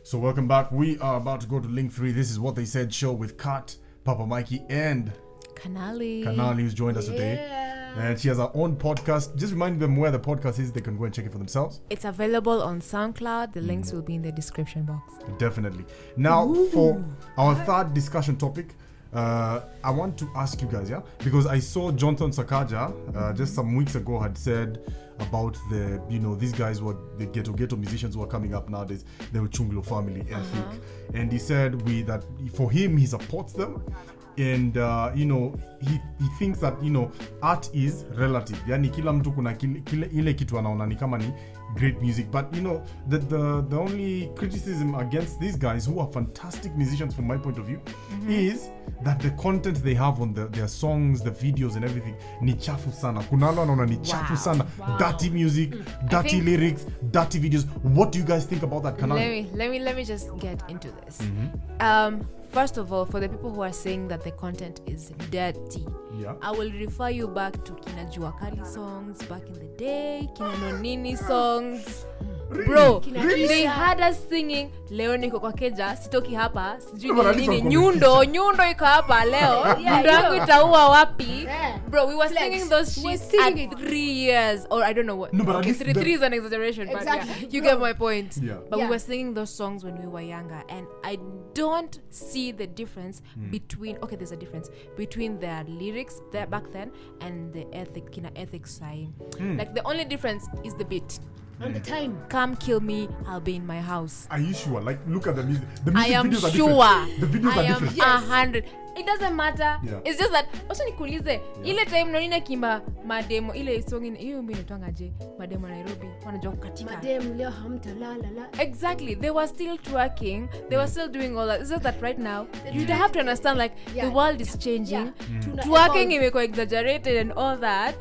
So welcome back. We are about to go to Link 3. This is What They Said show with KAT, Papa Mikey, and Kanali. Kanali, who's joined us today. And she has her own podcast. Just remind them where the podcast is. They can go and check it for themselves. It's available on SoundCloud. The links will be in the description box. Definitely. Now, for our third discussion topic, I want to ask you guys, because I saw Jonathan Sakaja just some weeks ago had said about the, these guys were the ghetto musicians who are coming up nowadays, the Uchunglo family ethic, and he said that for him he supports them, and he thinks that art is relative, yani kila mtu kuna ile kitu anaona ni kama ni great music, but the only criticism against these guys, who are fantastic musicians from my point of view, is that the content they have on their songs, the videos and everything, ni chafu sana. Kunalo anaona ni chafu sana. Dirty music, dirty lyrics, dirty videos. What do you guys think about that, Kanali? Let me just get into this. First of all, for the people who are saying that the content is dirty, I will refer you back to Kina Juakali songs back in the day, Kina Nonini songs. Bro, they had us singing leo niko kwa keja, sitoki hapa, sijui nini, nyundo iko hapa leo, nyundo yangu itaua wapi. Bro, we were singing those shit at 3 years, or I don't know what. No, but okay, 3 is an exaggeration, exactly. But you get my point. But we were singing those songs when we were younger, and I don't see the difference between, okay, there's a difference between their lyrics there back then and the ethics side. Like the only difference is the beat. And the time. Come kill me, I'll be in my house. Are you sure? Like, look at the music. The I music am videos sure. are different. The videos are different. 100. It doesn't matter. It's just that also nikuulize ile time nonina kimba mademo ile song hiyo mimi natanga je mademo Nairobi wanajua kukatika. Mademo leo hamtalala. Exactly. They were still twerking. They were still doing all that. It's just that right now you have to understand, like, the world is changing. Twerking imeko exaggerated and all that.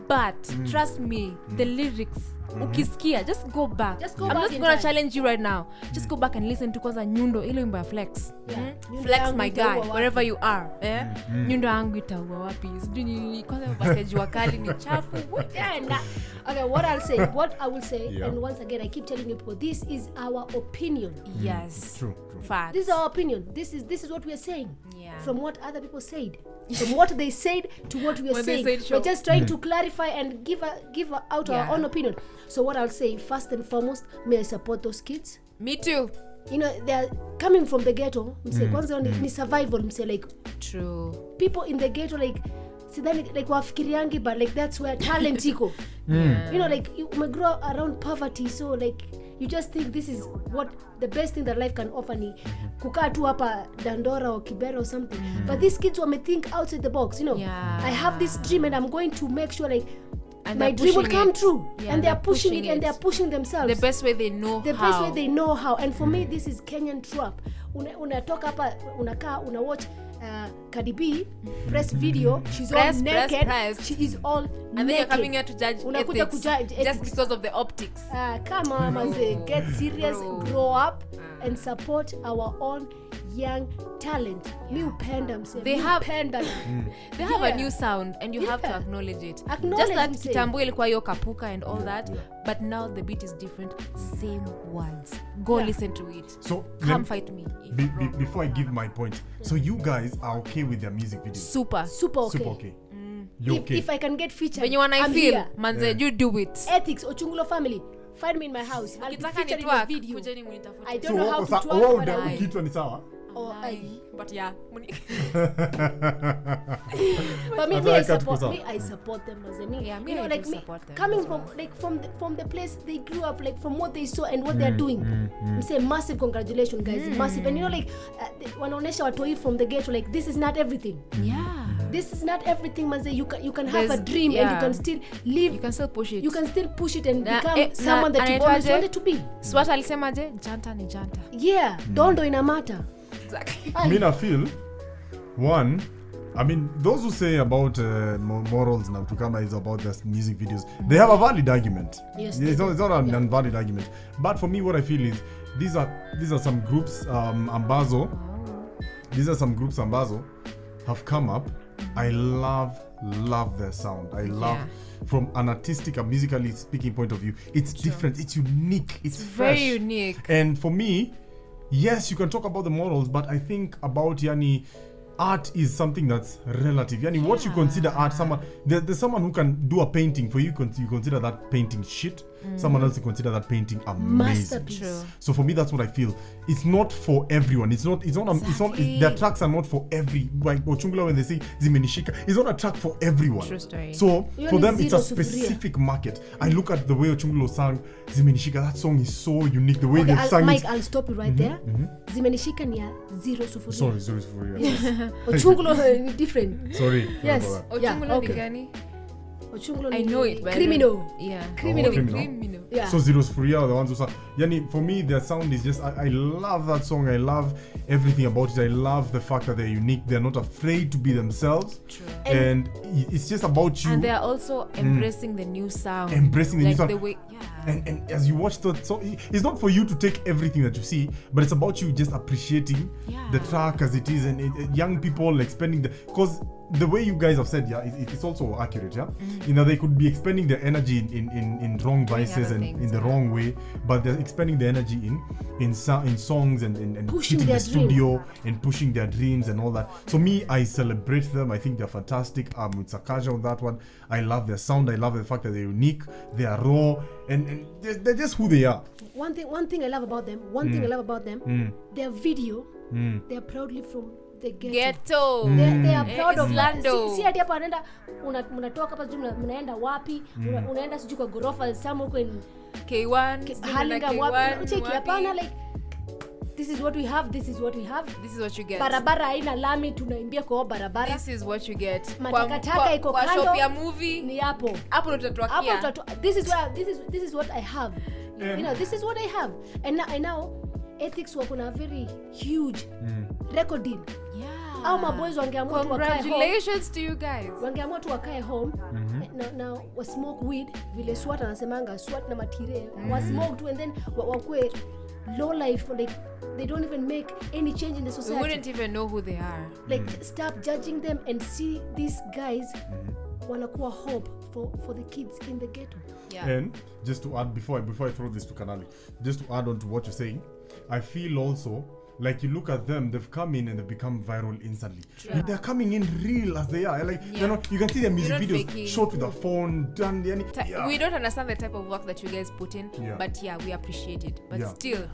But trust me, the lyrics, ukisikia, just go back. I'm not gonna challenge you right now. Just go back and listen to kwanza nyundo ile imba flex. Flex my guy, wherever you are. Nyundo yangu itaua wapi? Sijui ni kwanza basi Juakali ni chafu. Okay, what I will say, and once again I keep telling you people, this is our opinion. Yes. True. Facts. This is our opinion. This is what we are saying. From what other people said. From what they said to what we are saying. We're just trying to clarify and give out our own opinion. So what I'll say, first and foremost, may I support those kids. Me too. They are coming from the ghetto. Kwanza ni survival. Like, true. People in the ghetto, like, sidhani like wafikiriangi, but like that's where talent iko. Like you may grow around poverty, so like you just think this is what the best thing that life can offer ni kukaa tu hapa Dandora or Kibera or something. But these kids may think outside the box. I have this dream and I'm going to make sure, like, and my dream will come true. And they are pushing it and they are pushing themselves the best way they know how. And for me, this is Kenyan trap. Unatoka hapa, unakaa, watch Cardi B press video, she's all naked. She is all naked. And then you're coming here to judge ethics just because of the optics. Come on, man, get serious, grow up and support our own young talent. They have a new sound and you have to acknowledge it. Just that kitambo ilikuwa hiyo kapuka and all that, but now the beat is different, same words. Go listen to it. So come fight me before I give my point. So you guys are okay with their music videos? Super okay. You're okay. If I can get featured, when you wanna feel manze, you do it. Ethics Ochungulo family, find me in my house. I'll be featured in a video. I don't know how to twerk, but I will. Ni sawa. But yeah. But I support them as coming from the place they grew up, like from what they saw and what they're doing. Say massive congratulations, guys. Massive. And wanaonesha watoi from the ghetto, like, this is not everything. This is not everything, man. You can have a dream and you can still live. You can still push it. You can still push it and become someone that you always wanted to be. Swat alisema je, janta ni janta. Dondo inamata. Exactly. I mean, I feel one. I mean, those who say about morals now to come is about the music videos, they have a valid argument. Yes, it's not an invalid argument. But for me, what I feel is these are some groups ambazo. These are some groups ambazo have come up. I love their sound. I love from an artistic and musically speaking point of view. It's different. It's unique. It's fresh. Very unique. And for me, yes, you can talk about the morals, but I think about yani art is something that's relative. Yani what you consider art, there's someone who can do a painting for you, you consider that painting shit. Someone else will consider that painting amazing. So for me, that's what I feel. It's not for everyone. Their tracks are not for every, like Ochungula when they say Zimenishika, it's not a track for everyone. True story. So for them, it's a specific market. I look at the way Ochungula sang Zimenishika, that song is so unique. The way they sang Mike, I'll stop you right there. Zimenishika ni ya 0 sufuria. Sorry, 0 sufuria. Ochungula different. Sorry. Yes. Ochungula ni gani? I know it, but criminal. Criminal. Yeah. So Zeros Furia are the ones who sang. Yani, for me, their sound is just, I love that song. I love everything about it. I love the fact that they're unique. They're not afraid to be themselves. True. And it's just about you. And they're also embracing the new sound. Embracing the new sound. The way, And as you watch that, so it's not for you to take everything that you see, but it's about you just appreciating the track as it is, and young people expending because the way you guys have said, it's also accurate, You know, they could be expending their energy in wrong vices and in the wrong way, but they're expending the energy in songs and pushing hitting their the studio and pushing their dreams and all that. So me, I celebrate them. I think they're fantastic. With Sakaja on that one, I love their sound. I love the fact that they're unique, they are raw, and they're just who they are. One thing I love about them, their video, they're proudly from the ghetto. They are proud of that. Si hadi hapa anaenda unatoka hapa sijui mnaenda wapi, unaenda sijui kwa gorofa somewhere in K1, Hurlingham wapi. Ucheki hapana, like this is what we have, this is what we have. This is what you get. Barabara haina lami, tunaimbia kwa barabara. This is what you get. Matakataka iko kando. Kwa shop ya movie ni hapo. Hapo ndo tutatokia. This is what I have. You know, this is what I have. And now ethics wako na very huge record deal. Au maboys wangeamua tu wakae home. Congratulations to you guys. Wangeamua tu wakae home na wa smoke weed vile SWAT anasemanga SWAT na matire. Wa smoke tu and then wakue low life, like they don't even make any change in the society. We wouldn't even know who they are. Like stop judging them and see these guys wanakuwa hope for the kids in the ghetto. And just to add before I throw this to Kanali, just to add on to what you're saying, I feel also like you look at them, they've come in and they've become viral instantly. Like they're coming in real as they are. Like you can see their music videos shot with a phone, done. We don't understand the type of work that you guys put in, but we appreciate it. But still,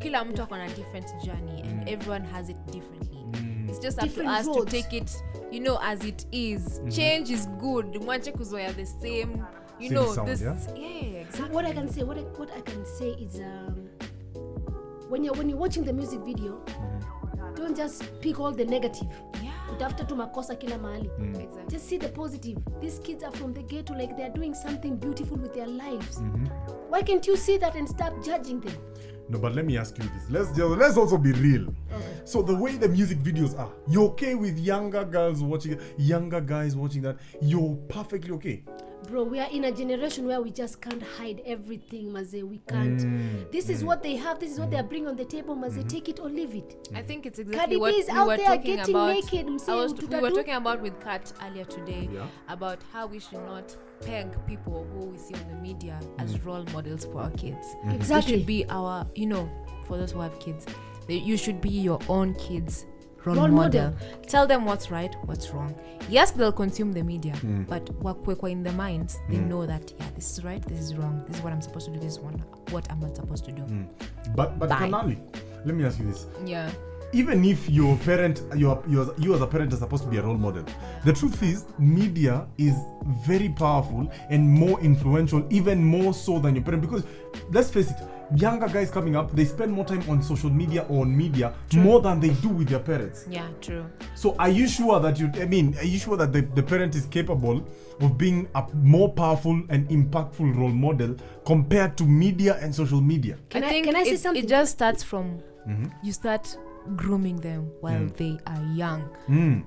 kila mtu ako na different journey and everyone has it differently. It's just up to us to take it, you know, as it is. Change is good. Mwache kuzoea the same, you know, sound, this exactly. What I can say is when you're watching the music video, don't just pick all the negative. Utafute tu makosa kila mahali. Exactly. Just see the positive. These kids are from the ghetto, like they're doing something beautiful with their lives. Why can't you see that and stop judging them? No, but let me ask you this. Let's also be real. Okay. So the way the music videos are, you're okay with younger guys watching that? You're perfectly okay. Bro, we are in a generation where we just can't hide everything, Maze. We can't. This is what they have. This is what they are bringing on the table, Maze. Take it or leave it. I think it's exactly what we were talking about. We were talking about with KAT earlier today about how we should not peg people who we see on the media as role models for our kids. Exactly. They should be our, you know, for those who have kids, you should be your own kids' role model. Tell them what's right, what's wrong. Yes, they'll consume the media, but wakwe in their minds, they know that this is right, this is wrong, this is what I'm supposed to do, this is what I'm not supposed to do. But Kanali, let me ask you this. Yeah. Even if your parent, you as a parent are supposed to be a role model, the truth is media is very powerful and more influential, even more so than your parent. Because let's face it, younger guys coming up, they spend more time on social media or on media more than they do with their parents. Yeah, true. So are you sure that the parent is capable of being a more powerful and impactful role model compared to media and social media? Can I say something? It just starts from you start grooming them while they are young.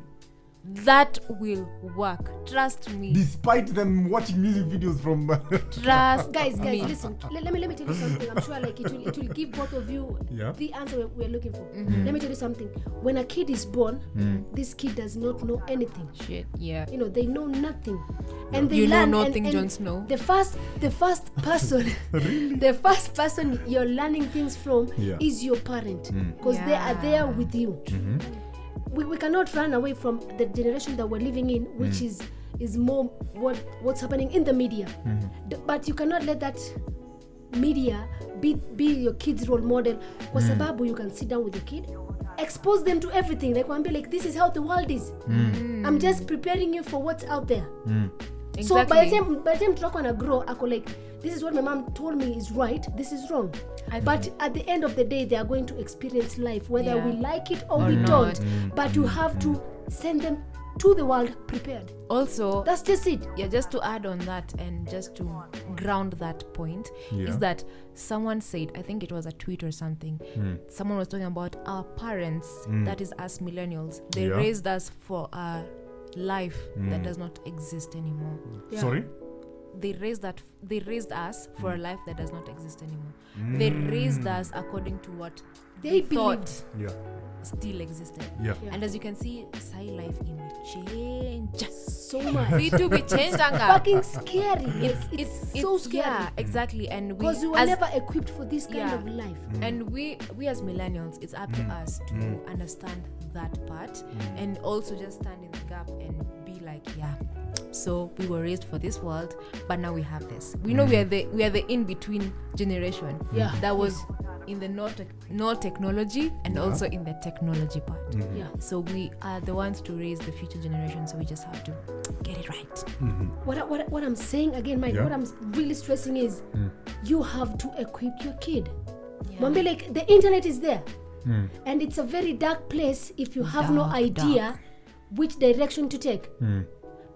that will work. Trust me. Despite them watching music videos from Trust guys, me. listen. Let me tell you something. I'm sure like it will give both of you the answer we're looking for. Let me tell you something. When a kid is born, this kid does not know anything. Shit, yeah. You know, they know nothing. And they You know learn nothing, and Jon Snow. The first person the first person you're learning things from is your parent, because they are there with you. We cannot run away from the generation that we're living in, which is more what's happening in the media. But you cannot let that media be your kid's role model, kwa sababu you can sit down with the kid, expose them to everything, like this is how the world is. I'm just preparing you for what's out there. Exactly. So by the time mtoto ana grow ako like, this is what my mom told me is right, this is wrong. But at the end of the day, they are going to experience life whether we like it or we not. don't. But you have to send them to the world prepared. Also, that's just it. Yeah, just to add on that and just to ground that point is that someone said, I think it was a tweet or something, someone was talking about our parents, that is us millennials, they raised us for a life that does not exist anymore. Sorry? They raised us for a life that does not exist anymore. They raised us according to what they thought still existed. And as you can see, Sai life change so much. Fucking scary. It's so scary. Yeah, exactly. And because we were never equipped for this kind of life. And we as millennials, it's up to us to understand that part and also just stand in the gap and be like, so we were raised for this world, but now we have this. We know we are the in-between generation. That was in the no technology and also in the technology part. So we are the ones to raise the future generation, so we just have to get it right. What I'm saying again, Mike, what I'm really stressing is you have to equip your kid. Mambe, like the internet is there. And it's a very dark place if you have no idea which direction to take.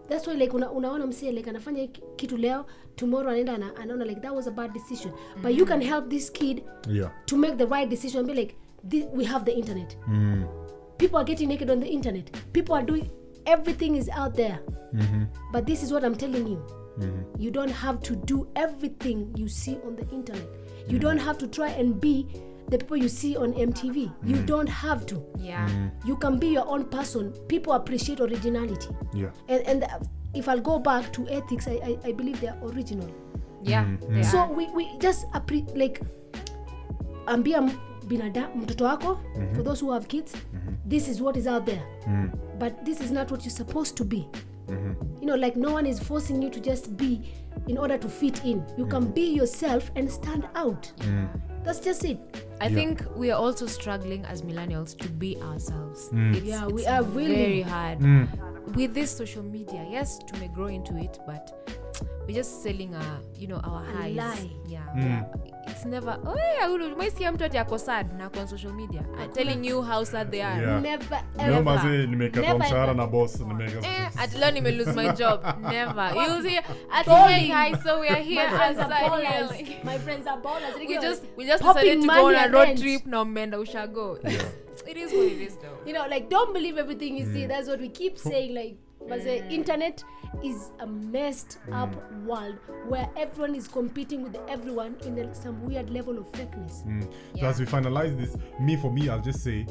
That's why like unaona msee like anafanya kitu leo, tomorrow anaona like that was a bad decision. But you can help this kid to make the right decision and be like, we have the internet. People are getting naked on the internet. People are doing, everything is out there. But this is what I'm telling you. You don't have to do everything you see on the internet. You don't have to try and be the people you see on MTV. You don't have to. You can be your own person. People appreciate originality. And if I'll go back to ethics, I believe they are original. So we just like ambia mtoto wako, for those who have kids, this is what is out there. But this is not what you're supposed to be. You know, like no one is forcing you to just be in order to fit in. You can be yourself and stand out. That's just it. I think we are also struggling as millennials to be ourselves. We are really very hard with this social media. Yes, to may grow into it, but we're just selling our highs. Lie. It's never umesikia mtu ati ako sad na on social media telling you how sad they are. Never Leo ever. mazee nimekata mshahara na boss At leo nime lose my job. Never. You'll see at hey guys, so we are here outside here. Like, my friends are ballers. We just decided to go on a road trip now Menda Ushago. It is what it is though. You know, like don't believe everything you see. That's what we keep saying. Like, but the internet is a messed up world where everyone is competing with everyone in some weird level of fakeness. So as we finalize this, for me, I'll just say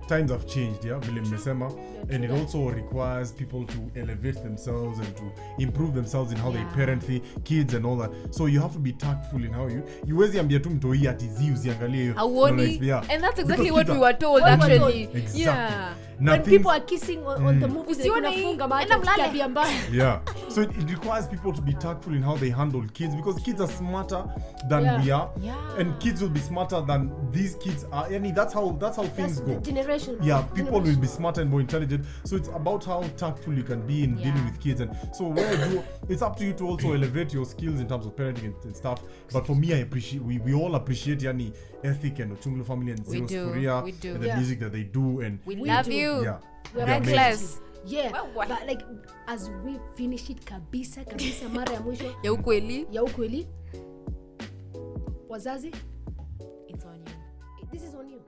times have changed, vile mmesema, and it also requires people to elevate themselves and to improve themselves in how they parent the kids and all that. So you have to be tactful in how you wezi ambia tu mtoi atizi usiangalie hiyo. And that's exactly what we were told actually. Exactly. When people are kissing on the movies, they unafunga macho tabia mbaya. So it requires people to be tactful in how they handle kids, because kids are smarter than we are, and kids will be smarter than these kids are. I mean, that's how things go. Generation. People will be smarter and more intelligent. So it's about how tactful you can be in dealing with kids, and so it's up to you to also elevate your skills in terms of parenting and stuff. But for me, I appreciate we all appreciate yani ethic and Ochunglo family and Zero Sufuria and the music that they do, and we love you. We're reckless. But like as we finish it kabisa mara ya mwisho ya ukweli wazazi, it's on you. This is on you.